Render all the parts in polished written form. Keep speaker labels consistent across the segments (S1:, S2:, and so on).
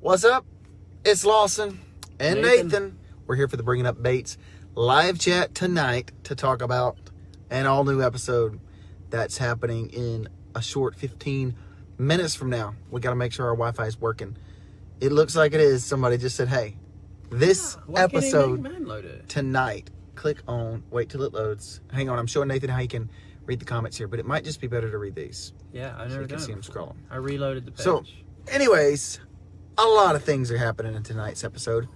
S1: What's up? It's Lawson and Nathan. We're here for the Bringing Up Bates live chat tonight to talk about an all-new episode that's happening in a short 15 minutes from now. We got to make sure our Wi-Fi is working. It looks like it is. Somebody just said, hey, this episode tonight, click on, wait till it loads. Hang on, I'm showing Nathan how he can read the comments here, but it might just be better to read these.
S2: Yeah, I never
S1: so you can see him scrolling.
S2: I reloaded the page.
S1: So, anyways, a lot of things are happening in tonight's episode.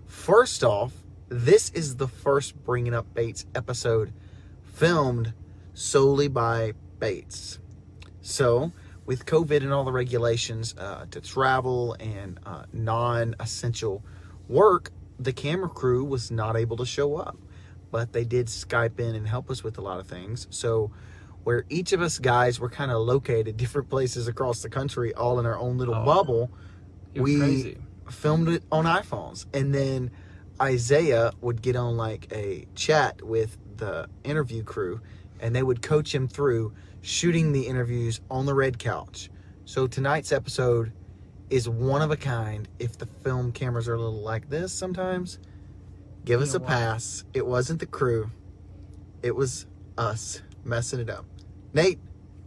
S1: First off, this is the first Bringing Up Bates episode filmed solely by Bates. So, with COVID and all the regulations to travel and non-essential work, the camera crew was not able to show up. But they did Skype in and help us with a lot of things. So, where each of us guys were kind of located different places across the country, all in our own little bubble, we filmed it on iPhones. And then Isaiah would get on like a chat with the interview crew, and they would coach him through shooting the interviews on the red couch. So tonight's episode is one of a kind. If the film cameras are a little like this sometimes, give us a pass. It wasn't the crew. It was us messing it up. Nate?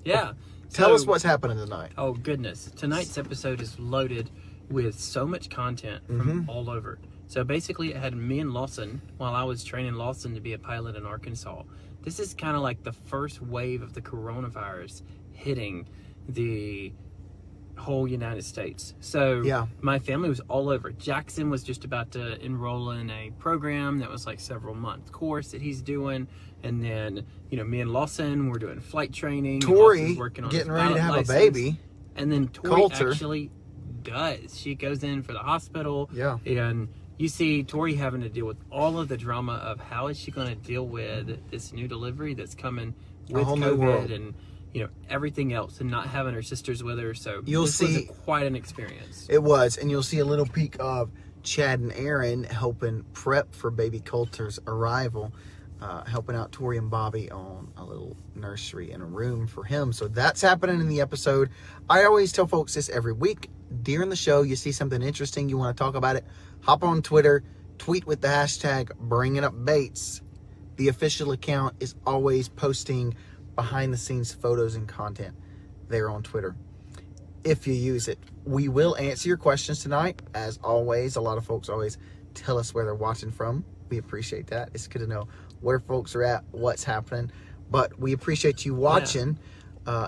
S2: Yeah.
S1: Tell us what's happening tonight.
S2: Oh, goodness. Tonight's episode is loaded with so much content from all over. So basically it had me and Lawson while I was training Lawson to be a pilot in Arkansas. This is kind of like the first wave of the coronavirus hitting the whole United States. So my family was all over. Jackson was just about to enroll in a program that was like several month course that he's doing. And then, you know, me and Lawson were doing flight training.
S1: Tori getting ready to have a baby.
S2: And then Tori actually does. She goes in for the hospital. Yeah. And you see Tori having to deal with all of the drama of how is she going to deal with this new delivery that's coming with COVID and, you know, everything else, and not having her sisters with her. So this was quite an experience.
S1: It was. And you'll see a little peek of Chad and Aaron helping prep for baby Coulter's arrival, helping out Tori and Bobby on a little nursery and a room for him. So that's happening in the episode. I always tell folks this every week. During the show, you see something interesting, you want to talk about it, hop on Twitter, tweet with the hashtag #BringingUpBates. The official account is always posting behind-the-scenes photos and content there on Twitter, if you use it. We will answer your questions tonight. As always, a lot of folks always tell us where they're watching from. We appreciate that. It's good to know where folks are at, what's happening. But we appreciate you watching.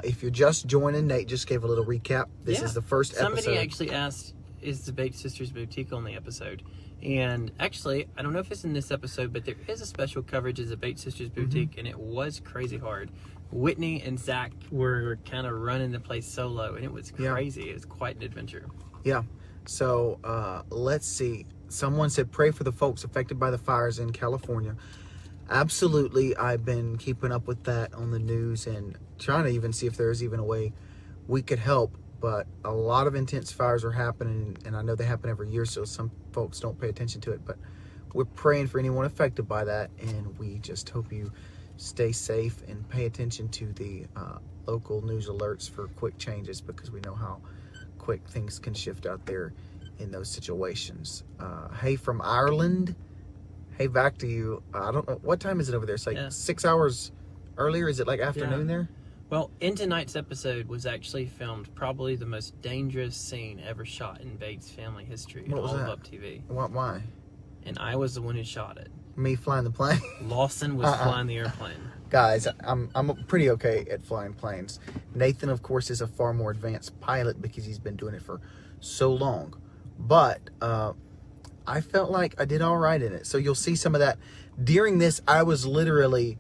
S1: If you're just joining, Nate just gave a little recap. This is the first episode.
S2: Somebody actually asked, is the Bates Sisters Boutique on the episode? And actually, I don't know if it's in this episode, but there is a special coverage as the Bates Sisters Boutique, and it was crazy hard. Whitney and Zach were kind of running the place solo, and it was crazy. It was quite an adventure. Yeah.
S1: So let's see. Someone said, pray for the folks affected by the fires in California. Absolutely. I've been keeping up with that on the news and trying to even see if there's even a way we could help. But a lot of intense fires are happening, and I know they happen every year, so some folks don't pay attention to it. But we're praying for anyone affected by that, and we just hope you stay safe and pay attention to the local news alerts for quick changes, because we know how quick things can shift out there in those situations. Hey, from Ireland. Hey, back to you. I don't know. What time is it over there? It's like 6 hours earlier. Is it like afternoon there?
S2: Well, in tonight's episode was actually filmed probably the most dangerous scene ever shot in Bates family history in all of UPtv.
S1: Why?
S2: And I was the one who shot it.
S1: Me flying the plane?
S2: Lawson was flying the airplane.
S1: Guys, I'm pretty okay at flying planes. Nathan, of course, is a far more advanced pilot because he's been doing it for so long. But I felt like I did all right in it. So you'll see some of that. During this, I was literally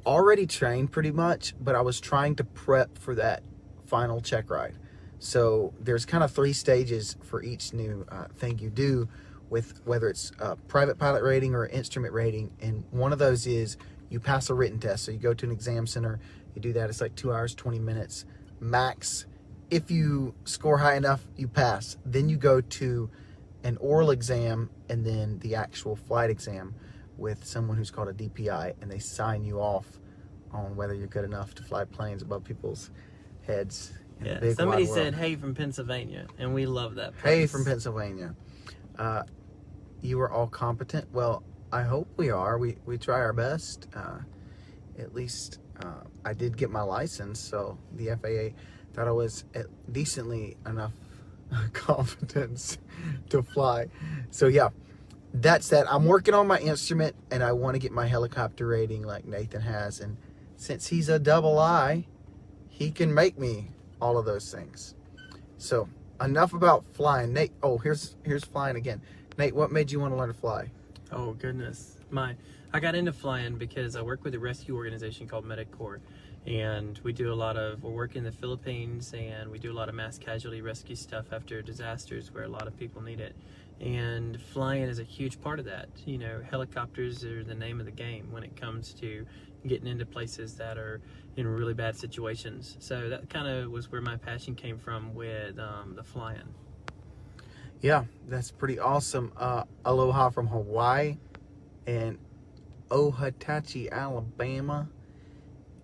S1: already trained pretty much, but I was trying to prep for that final check ride. So there's kind of 3 stages for each new thing you do, with whether it's a private pilot rating or instrument rating. And one of those is you pass a written test. So you go to an exam center, you do that. It's like 2 hours, 20 minutes max. If you score high enough, you pass. Then you go to an oral exam and then the actual flight exam with someone who's called a DPI, and they sign you off on whether you're good enough to fly planes above people's heads in the
S2: Yeah.
S1: big
S2: Somebody
S1: wide
S2: said,
S1: world.
S2: "Hey from Pennsylvania," and we love that place.
S1: Hey from Pennsylvania. You are all competent. Well, I hope we are. We try our best. At least I did get my license, so the FAA thought I was at decently enough competence to fly. So yeah, that's that. I'm working on my instrument, and I want to get my helicopter rating like Nathan has. And since he's a double I, he can make me all of those things. So enough about flying. Nate, oh, here's flying again. Nate, what made you want to learn to fly?
S2: Oh goodness, I got into flying because I work with a rescue organization called Medic Corps, and we're working in the Philippines, and we do a lot of mass casualty rescue stuff after disasters where a lot of people need it. And flying is a huge part of that. You know, helicopters are the name of the game when it comes to getting into places that are in really bad situations. So that kind of was where my passion came from with the flying.
S1: Yeah, that's pretty awesome. Aloha from Hawaii and Ohatachi, Alabama,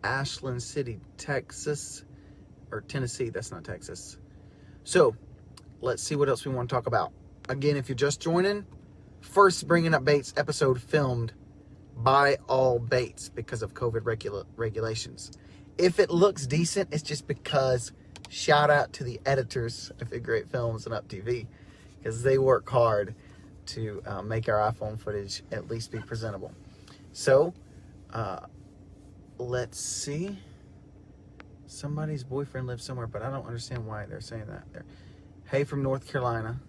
S1: Ashland City, Texas, or Tennessee. That's not Texas. So let's see what else we want to talk about. Again, if you're just joining, first Bringing Up Baits episode filmed by all baits because of COVID regulations. If it looks decent, it's just because shout out to the editors of Figure 8 Films and UpTv, because they work hard to make our iPhone footage at least be presentable. So, let's see. Somebody's boyfriend lives somewhere, but I don't understand why they're saying that there. Hey from North Carolina.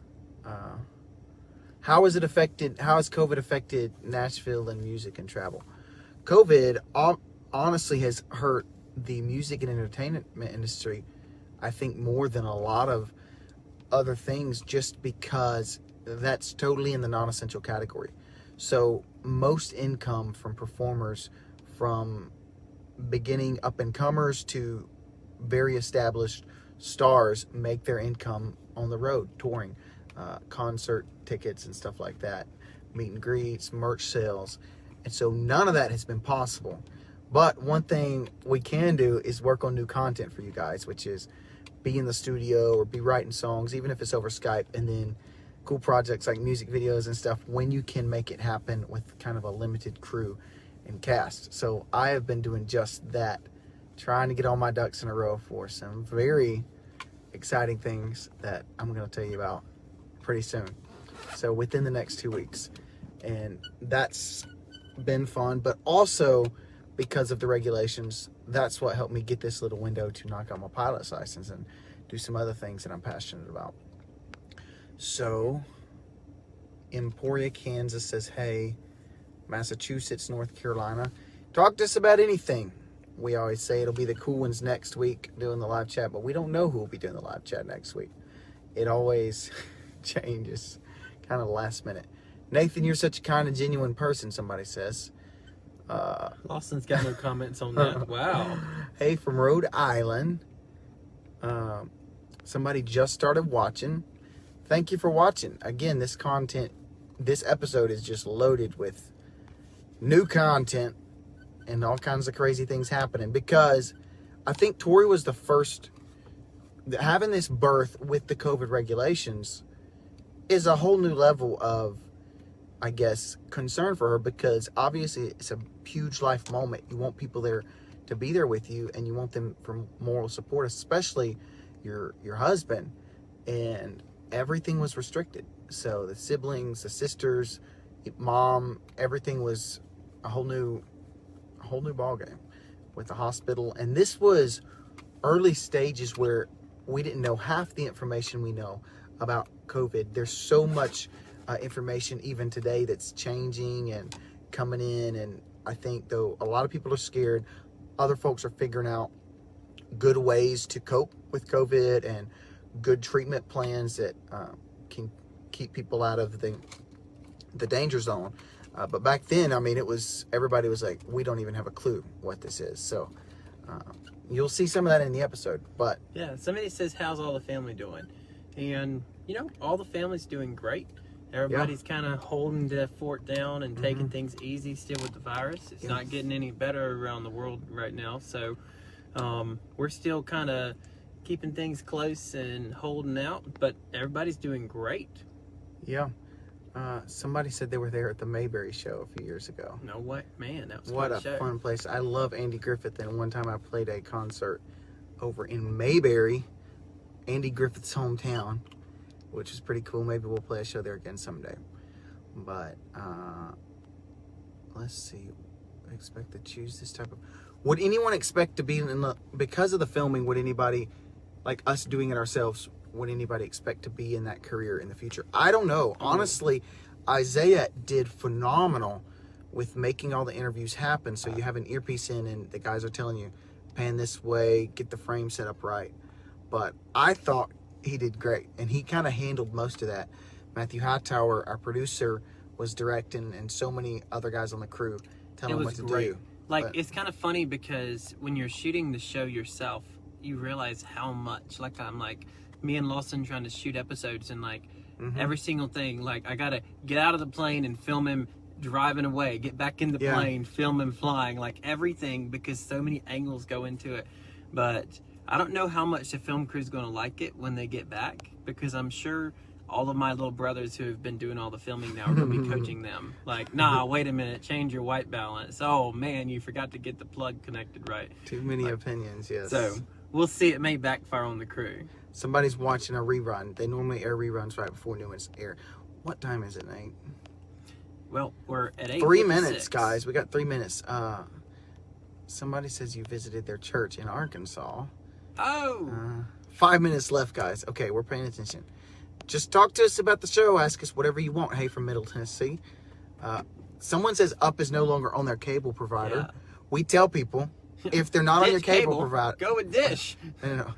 S1: How has COVID affected Nashville and music and travel? COVID honestly has hurt the music and entertainment industry, I think, more than a lot of other things, just because that's totally in the non-essential category. So most income from performers, from beginning up-and-comers to very established stars, make their income on the road, touring, concert tickets and stuff like that, meet and greets, merch sales. And so none of that has been possible. But one thing we can do is work on new content for you guys, which is be in the studio or be writing songs, even if it's over Skype, and then cool projects like music videos and stuff when you can make it happen with kind of a limited crew and cast. So I have been doing just that, trying to get all my ducks in a row for some very exciting things that I'm going to tell you about pretty soon. So within the next 2 weeks. And that's been fun, but also because of the regulations, that's what helped me get this little window to knock out my pilot's license and do some other things that I'm passionate about. So, Emporia, Kansas says, hey, Massachusetts, North Carolina, talk to us about anything. We always say it'll be the cool ones next week doing the live chat, but we don't know who will be doing the live chat next week. It always changes kind of last minute. Nathan, you're such a kind and genuine person, somebody says.
S2: Lawson's got no comments on that. Wow.
S1: Hey from Rhode Island. Somebody just started watching. Thank you for watching. Again, this episode is just loaded with new content and all kinds of crazy things happening, because I think Tori was the first. Having this birth with the COVID regulations is a whole new level of, I guess, concern for her, because obviously it's a huge life moment. You want people there to be there with you, and you want them for moral support, especially your husband. And everything was restricted. So the siblings, the sisters, mom, everything was a whole new ball game with the hospital. And this was early stages where we didn't know half the information we know about COVID. There's so much information even today that's changing and coming in, and I think, though, a lot of people are scared, other folks are figuring out good ways to cope with COVID and good treatment plans that can keep people out of the danger zone. But back then, I mean, everybody was like, we don't even have a clue what this is. So you'll see some of that in the episode. But
S2: yeah, somebody says, how's all the family doing? And all the family's doing great. Everybody's kind of holding the fort down and taking things easy still with the virus. It's not getting any better around the world right now. So we're still kind of keeping things close and holding out, but everybody's doing great.
S1: Yeah. Somebody said they were there at the Mayberry show a few years ago.
S2: No way, man, that was
S1: What
S2: quite
S1: a
S2: show.
S1: fun place. I love Andy Griffith, and one time I played a concert over in Mayberry, Andy Griffith's hometown, which is pretty cool. Maybe we'll play a show there again someday. But let's see. I expect to choose this type of... Would anyone expect to be in the... Because of the filming, would anybody, like us doing it ourselves, would anybody expect to be in that career in the future? I don't know. Honestly, Isaiah did phenomenal with making all the interviews happen. So you have an earpiece in and the guys are telling you, pan this way, get the frame set up right. But I thought he did great, and he kind of handled most of that. Matthew Hightower, our producer, was directing, and so many other guys on the crew telling him what to do.
S2: Like,
S1: But
S2: it's kind of funny because when you're shooting the show yourself, you realize how much, like, I'm like, me and Lawson trying to shoot episodes, and like every single thing, like, I gotta get out of the plane and film him driving away, get back in the plane, film him flying, like everything, because so many angles go into it. But I don't know how much the film crew's gonna like it when they get back, because I'm sure all of my little brothers who have been doing all the filming now are gonna be coaching them. Like, nah, wait a minute, change your white balance. Oh man, you forgot to get the plug connected right.
S1: too many opinions, yes.
S2: So we'll see. It may backfire on the crew.
S1: Somebody's watching a rerun. They normally air reruns right before new ones air. What time is it, Nate?
S2: Well, we're at 8:56.
S1: 3 minutes, guys. We got 3 minutes. Somebody says you visited their church in Arkansas.
S2: Oh!
S1: 5 minutes left, guys. Okay, we're paying attention. Just talk to us about the show. Ask us whatever you want. Hey, from Middle Tennessee. Someone says Up is no longer on their cable provider.
S2: Yeah.
S1: We tell people, if they're not on your
S2: Dish
S1: cable provider,
S2: Go with Dish.
S1: no.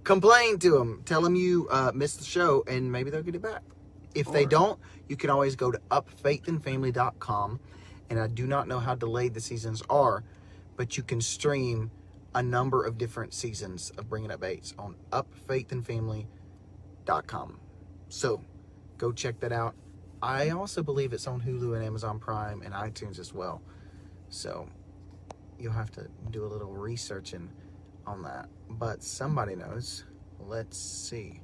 S1: Complain to them. Tell them you missed the show, and maybe they'll get it back. If they don't, you can always go to upfaithandfamily.com. And I do not know how delayed the seasons are, but you can stream a number of different seasons of Bringing Up Bates on upfaithandfamily.com. So go check that out. I also believe it's on Hulu and Amazon Prime and iTunes as well. So you'll have to do a little researching on that. But somebody knows. Let's see.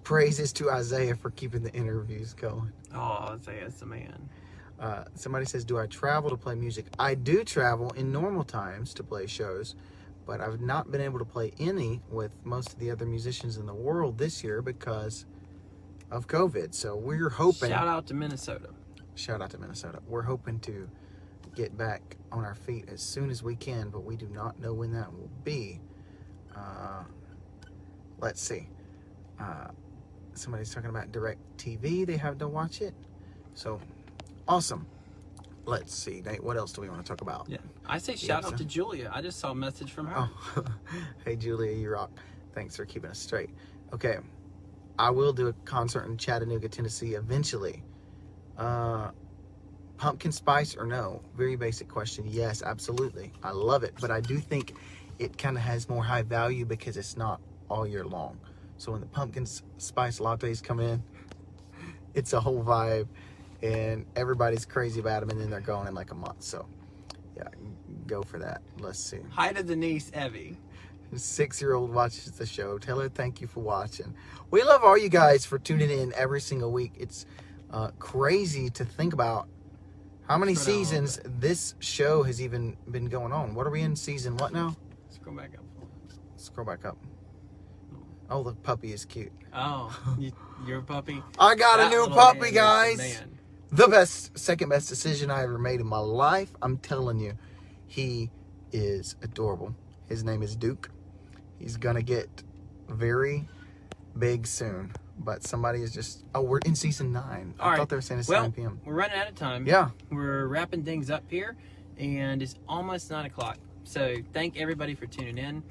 S1: Praises to Isaiah for keeping the interviews going.
S2: Oh, Isaiah's the man.
S1: Somebody says, do I travel to play music? I do travel in normal times to play shows, but I've not been able to play any with most of the other musicians in the world this year because of COVID. So we're hoping...
S2: Shout out to Minnesota.
S1: Shout out to Minnesota. We're hoping to get back on our feet as soon as we can, but we do not know when that will be. Let's see. Somebody's talking about DirecTV. They have to watch it. So, awesome. Let's see, Nate, what else do we want to talk about?
S2: Yeah, I say shout out to Julia. I just saw a message from her.
S1: Oh, hey, Julia, you rock. Thanks for keeping us straight. Okay, I will do a concert in Chattanooga, Tennessee eventually. Pumpkin spice or no? Very basic question. Yes, absolutely. I love it, but I do think it kind of has more high value because it's not all year long. So when the pumpkin spice lattes come in, it's a whole vibe, and everybody's crazy about them, and then they're going in like a month. So, yeah, go for that. Let's see.
S2: Hi to Denise Evie.
S1: 6-year-old watches the show. Tell her thank you for watching. We love all you guys for tuning in every single week. It's crazy to think about how many seasons this show has even been going on. What are we in, season what now?
S2: Scroll back up.
S1: Scroll back up. Oh, the puppy is cute.
S2: Oh, your puppy?
S1: I got a new puppy, guys.
S2: Man.
S1: The second best decision I ever made in my life. I'm telling you, he is adorable. His name is Duke. He's gonna get very big soon. But somebody is just... Oh, we're in season 9. I thought they were saying it's 9 p.m.
S2: We're running out of time.
S1: Yeah.
S2: We're wrapping things up here, and it's almost 9 o'clock. So thank everybody for tuning in.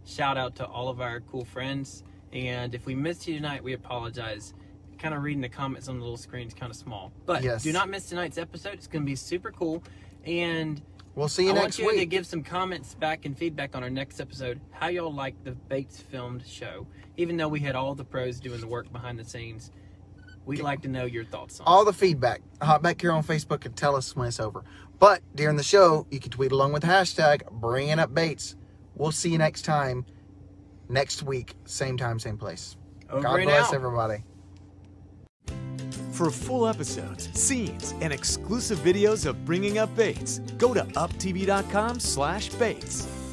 S2: Shout out to all of our cool friends. And if we missed you tonight, we apologize. Kind of reading the comments on the little screen is kind of small. But do not miss tonight's episode. It's going to be super cool. And
S1: we'll see you next week.
S2: I want you to give some comments back and feedback on our next episode. How y'all like the Bates filmed show. Even though we had all the pros doing the work behind the scenes, We'd like to know your thoughts on
S1: all the feedback. Hop back here on Facebook and tell us when it's over. But during the show, you can tweet along with the hashtag bringing up baits. We'll see you next time, next week, same time, same place.
S2: Over
S1: God
S2: and
S1: bless
S2: out.
S1: everybody.
S3: For full episodes, scenes, and exclusive videos of Bringing Up Baits, go to uptv.com/baits.